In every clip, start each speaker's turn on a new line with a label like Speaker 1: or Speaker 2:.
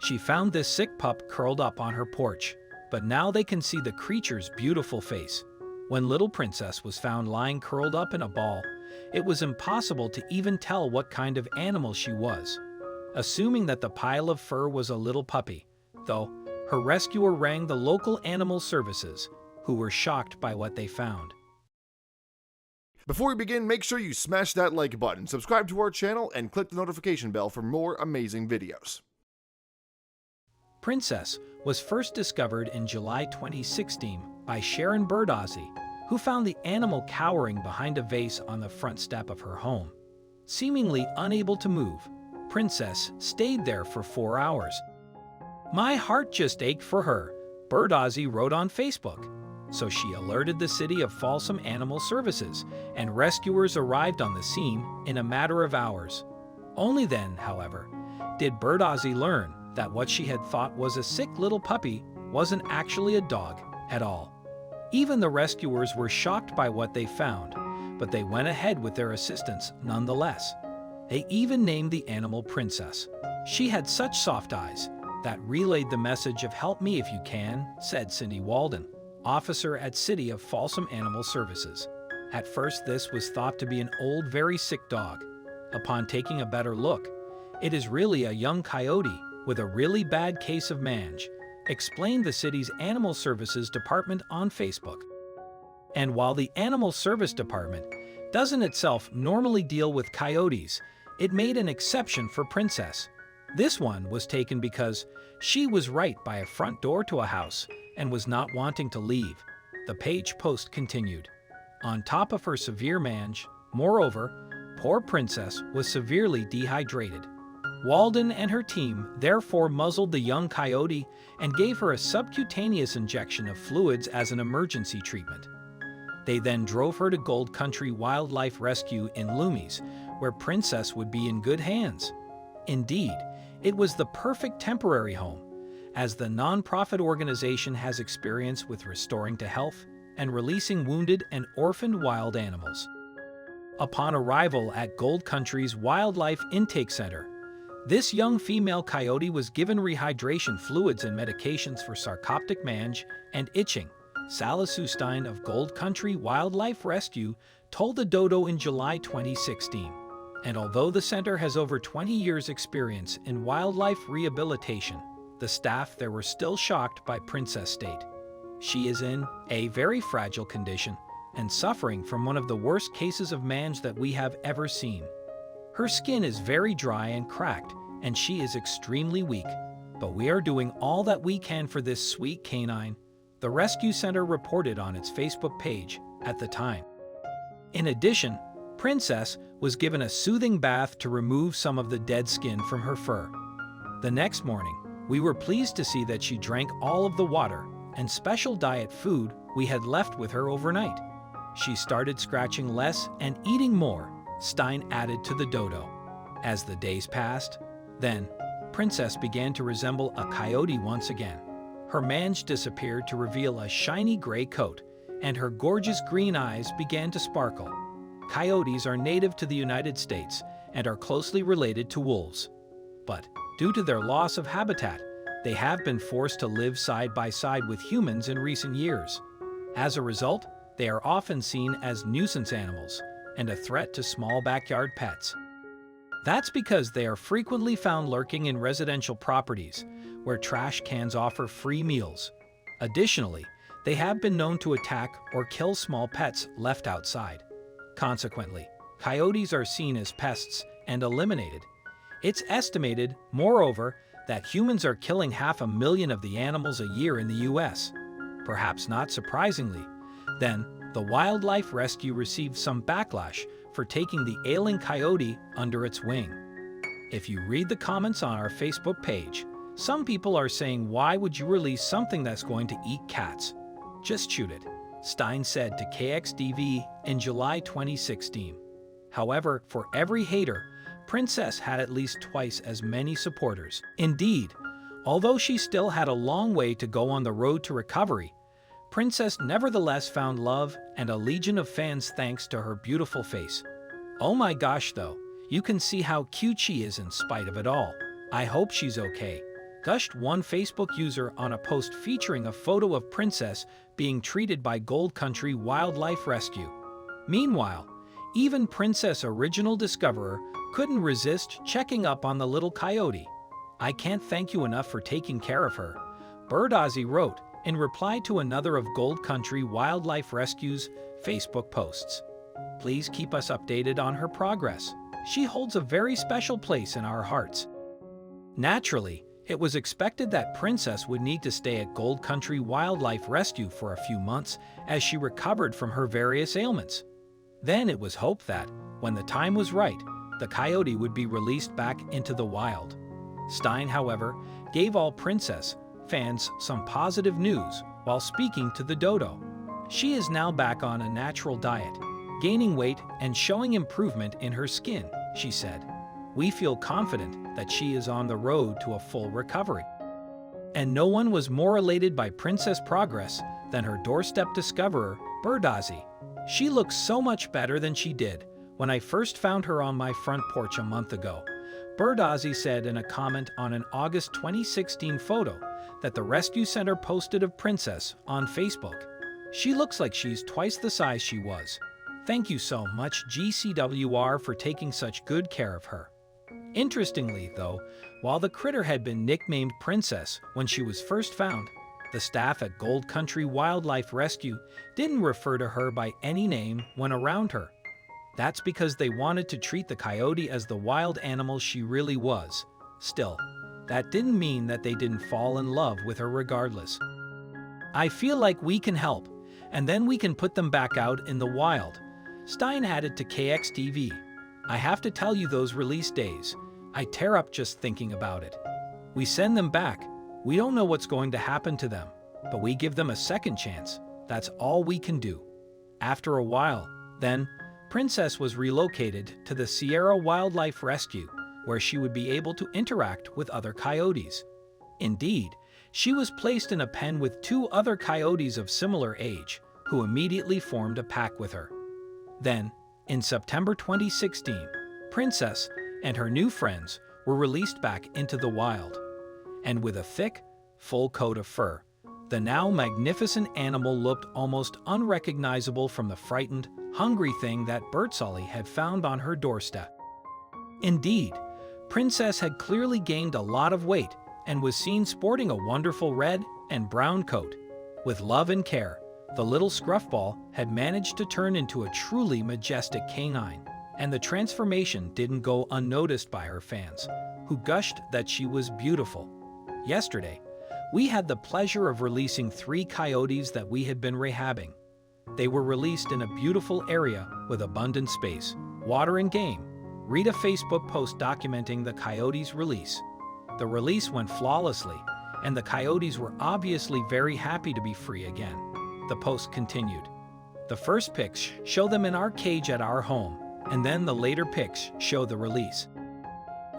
Speaker 1: She found this sick pup curled up on her porch, but now they can see the creature's beautiful face. When little Princess was found lying curled up in a ball, it was impossible to even tell what kind of animal she was. Assuming that the pile of fur was a little puppy, though, her rescuer rang the local animal services, who were shocked by what they found.
Speaker 2: Before we begin, make sure you smash that like button, subscribe to our channel, and click the notification bell for more amazing videos.
Speaker 1: Princess was first discovered in July 2016 by Sharon Birdozzi, who found the animal cowering behind a vase on the front step of her home. Seemingly unable to move, Princess stayed there for 4 hours. "My heart just ached for her," Birdozzi wrote on Facebook. So she alerted the city of Folsom Animal Services, and rescuers arrived on the scene in a matter of hours. Only then, however, did Birdozzi learn that what she had thought was a sick little puppy wasn't actually a dog at all. Even the rescuers were shocked by what they found, but they went ahead with their assistance nonetheless. They even named the animal Princess. She had such soft eyes that relayed the message of "help me if you can," said Cindy Walden, officer at City of Folsom Animal Services. At first, this was thought to be an old, very sick dog. Upon taking a better look, it is really a young coyote with a really bad case of mange, explained the city's Animal Services Department on Facebook. And while the Animal Service Department doesn't itself normally deal with coyotes, it made an exception for Princess. This one was taken because she was right by a front door to a house and was not wanting to leave. The page post continued. On top of her severe mange, moreover, poor Princess was severely dehydrated. Walden and her team therefore muzzled the young coyote and gave her a subcutaneous injection of fluids as an emergency treatment. They then drove her to Gold Country Wildlife Rescue in Loomis, where Princess would be in good hands. Indeed, it was the perfect temporary home, as the nonprofit organization has experience with restoring to health and releasing wounded and orphaned wild animals. Upon arrival at Gold Country's Wildlife Intake Center, this young female coyote was given rehydration fluids and medications for sarcoptic mange and itching. Sally Sustein of Gold Country Wildlife Rescue told the Dodo in July 2016. And although the center has over 20 years' experience in wildlife rehabilitation, the staff there were still shocked by Princess' state. She is in a very fragile condition and suffering from one of the worst cases of mange that we have ever seen. Her skin is very dry and cracked, and she is extremely weak. But we are doing all that we can for this sweet canine, the rescue center reported on its Facebook page at the time. In addition, Princess was given a soothing bath to remove some of the dead skin from her fur. The next morning, we were pleased to see that she drank all of the water and special diet food we had left with her overnight. She started scratching less and eating more, Stein added to the Dodo. As the days passed, then, Princess began to resemble a coyote once again. Her mange disappeared to reveal a shiny gray coat, and her gorgeous green eyes began to sparkle. Coyotes are native to the United States and are closely related to wolves. But, due to their loss of habitat, they have been forced to live side by side with humans in recent years. As a result, they are often seen as nuisance animals and a threat to small backyard pets. That's because they are frequently found lurking in residential properties, where trash cans offer free meals. Additionally, they have been known to attack or kill small pets left outside. Consequently, coyotes are seen as pests and eliminated. It's estimated, moreover, that humans are killing 500,000 of the animals a year in the U.S. Perhaps not surprisingly, then, the wildlife rescue received some backlash for taking the ailing coyote under its wing. If you read the comments on our Facebook page, some people are saying, "Why would you release something that's going to eat cats? Just shoot it," Stein said to KXDV in July 2016. However, for every hater, Princess had at least twice as many supporters. Indeed, although she still had a long way to go on the road to recovery, Princess nevertheless found love and a legion of fans thanks to her beautiful face. Oh my gosh though, you can see how cute she is in spite of it all. I hope she's okay, gushed one Facebook user on a post featuring a photo of Princess being treated by Gold Country Wildlife Rescue. Meanwhile, even Princess' original discoverer couldn't resist checking up on the little coyote. "I can't thank you enough for taking care of her," Bird Ozzy wrote in reply to another of Gold Country Wildlife Rescue's Facebook posts. "Please keep us updated on her progress. She holds a very special place in our hearts." Naturally, it was expected that Princess would need to stay at Gold Country Wildlife Rescue for a few months as she recovered from her various ailments. Then it was hoped that, when the time was right, the coyote would be released back into the wild. Stein, however, gave all Princess fans some positive news while speaking to the dodo. She is now back on a natural diet, gaining weight and showing improvement in her skin, she said. "We feel confident that she is on the road to a full recovery." And no one was more elated by Princess' progress than her doorstep discoverer, Bird Ozzy. "She looks so much better than she did when I first found her on my front porch a month ago," Bird Ozzy said in a comment on an August 2016 photo that the rescue center posted of Princess on Facebook. "She looks like she's twice the size she was. Thank you so much, GCWR, for taking such good care of her." Interestingly, though, while the critter had been nicknamed Princess when she was first found, the staff at Gold Country Wildlife Rescue didn't refer to her by any name when around her. That's because they wanted to treat the coyote as the wild animal she really was. Still, that didn't mean that they didn't fall in love with her regardless. "I feel like we can help, and then we can put them back out in the wild," Stein added to KXTV. "I have to tell you, those release days, I tear up just thinking about it. We send them back. We don't know what's going to happen to them, but we give them a second chance. That's all we can do." After a while, then, Princess was relocated to the Sierra Wildlife Rescue, where she would be able to interact with other coyotes. Indeed, she was placed in a pen with two other coyotes of similar age, who immediately formed a pack with her. Then, in September 2016, Princess and her new friends were released back into the wild. And with a thick, full coat of fur, the now magnificent animal looked almost unrecognizable from the frightened, hungry thing that Birdsally had found on her doorstep. Indeed, Princess had clearly gained a lot of weight and was seen sporting a wonderful red and brown coat. With love and care, the little scruffball had managed to turn into a truly majestic canine, and the transformation didn't go unnoticed by her fans, who gushed that she was beautiful. Yesterday, we had the pleasure of releasing 3 coyotes that we had been rehabbing. They were released in a beautiful area with abundant space, water and game. Read a Facebook post documenting the coyotes' release. The release went flawlessly, and the coyotes were obviously very happy to be free again. The post continued. "The first pics show them in our cage at our home, and then the later pics show the release."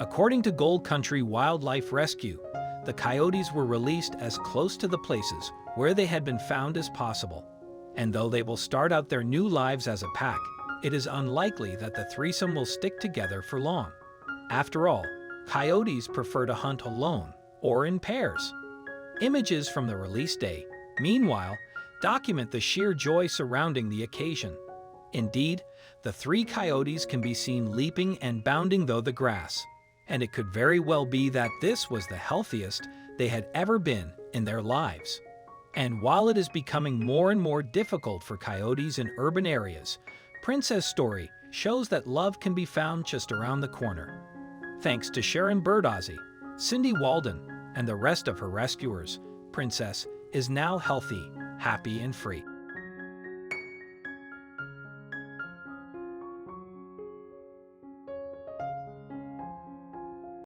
Speaker 1: According to Gold Country Wildlife Rescue, the coyotes were released as close to the places where they had been found as possible. And though they will start out their new lives as a pack, it is unlikely that the threesome will stick together for long. After all, coyotes prefer to hunt alone or in pairs. Images from the release day, meanwhile, document the sheer joy surrounding the occasion. Indeed, the 3 coyotes can be seen leaping and bounding through the grass, and it could very well be that this was the healthiest they had ever been in their lives. And while it is becoming more and more difficult for coyotes in urban areas, Princess' story shows that love can be found just around the corner. Thanks to Sharon Bird Ozzy, Cindy Walden, and the rest of her rescuers, Princess is now healthy, happy, and free.